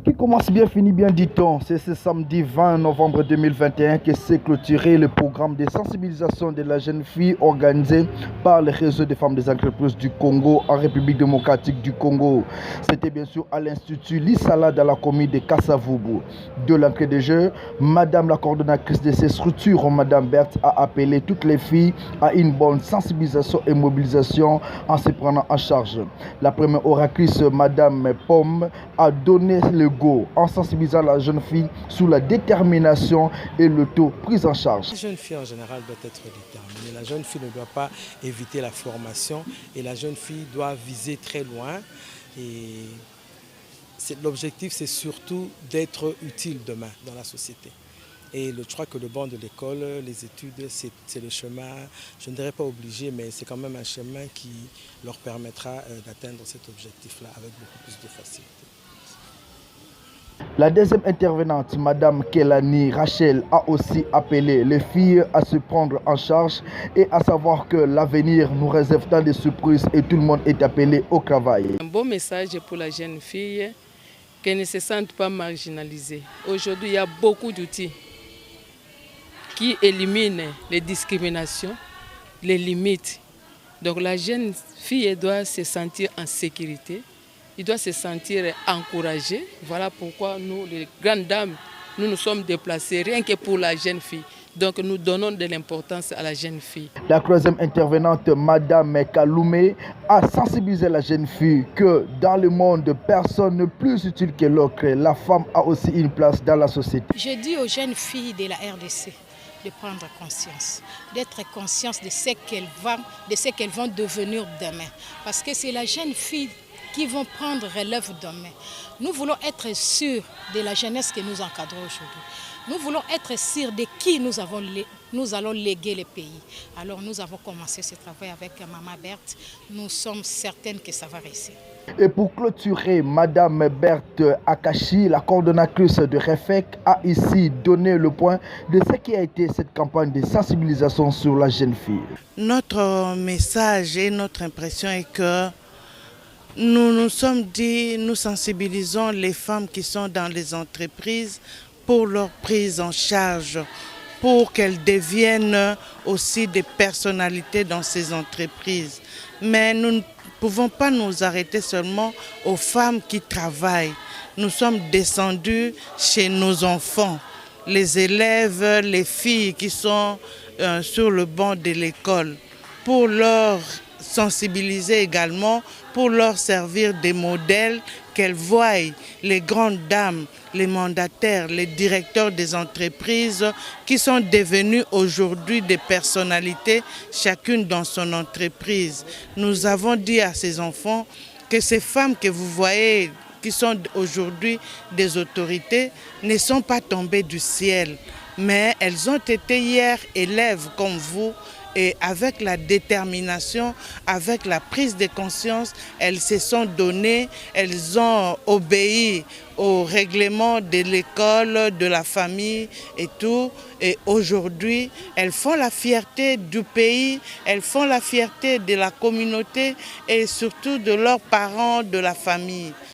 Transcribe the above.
Qui commence bien finit bien, dit-on. C'est ce samedi 20 novembre 2021 que s'est clôturé le programme de sensibilisation de la jeune fille organisé par le réseau des femmes des entreprises du Congo en République démocratique du Congo. C'était bien sûr à l'Institut Lisala dans la commune de Kassavubu. De l'entrée de jeu, Madame la coordonnatrice de ces structures, Madame Berthe, a appelé toutes les filles à une bonne sensibilisation et mobilisation en se prenant en charge. La première oratrice, Madame Pomme, a donné le go en sensibilisant la jeune fille sur la détermination et le taux prise en charge. La jeune fille en général doit être déterminée. La jeune fille ne doit pas éviter la formation et la jeune fille doit viser très loin. Et l'objectif, c'est surtout d'être utile demain dans la société. Et je crois que le banc de l'école, les études, c'est le chemin, je ne dirais pas obligé, mais c'est quand même un chemin qui leur permettra d'atteindre cet objectif-là avec beaucoup plus de facilité. La deuxième intervenante, Madame Kelani Rachel, a aussi appelé les filles à se prendre en charge et à savoir que l'avenir nous réserve tant de surprises et tout le monde est appelé au travail. Un beau message pour la jeune fille qu'elle ne se sente pas marginalisée. Aujourd'hui, il y a beaucoup d'outils qui éliminent les discriminations, les limites. Donc la jeune fille doit se sentir en sécurité. Il doit se sentir encouragé. Voilà pourquoi nous, les grandes dames, nous nous sommes déplacés rien que pour la jeune fille. Donc nous donnons de l'importance à la jeune fille. La troisième intervenante, Madame Kaloumé, a sensibilisé la jeune fille que dans le monde, personne n'est plus utile que l'autre. La femme a aussi une place dans la société. Je dis aux jeunes filles de la RDC de prendre conscience, d'être consciente de ce qu'elles vont devenir demain. Parce que c'est la jeune fille qui vont prendre relève demain. Nous voulons être sûrs de la jeunesse que nous encadrons aujourd'hui. Nous voulons être sûrs de qui nous allons léguer le pays. Alors nous avons commencé ce travail avec Maman Berthe. Nous sommes certaines que ça va réussir. Et pour clôturer, Madame Berthe Akashi, la coordonnatrice de REFEC, a ici donné le point de ce qui a été cette campagne de sensibilisation sur la jeune fille. Notre message et notre impression est que nous nous sommes dit, nous sensibilisons les femmes qui sont dans les entreprises pour leur prise en charge, pour qu'elles deviennent aussi des personnalités dans ces entreprises. Mais nous ne pouvons pas nous arrêter seulement aux femmes qui travaillent. Nous sommes descendus chez nos enfants, les élèves, les filles qui sont sur le banc de l'école, pour leur sensibiliser également, pour leur servir des modèles qu'elles voient les grandes dames, les mandataires, les directeurs des entreprises qui sont devenus aujourd'hui des personnalités, chacune dans son entreprise. Nous avons dit à ces enfants que ces femmes que vous voyez qui sont aujourd'hui des autorités ne sont pas tombées du ciel, mais elles ont été hier élèves comme vous. Et avec la détermination, avec la prise de conscience, elles se sont données, elles ont obéi aux règlements de l'école, de la famille et tout. Et aujourd'hui, elles font la fierté du pays, elles font la fierté de la communauté et surtout de leurs parents, de la famille.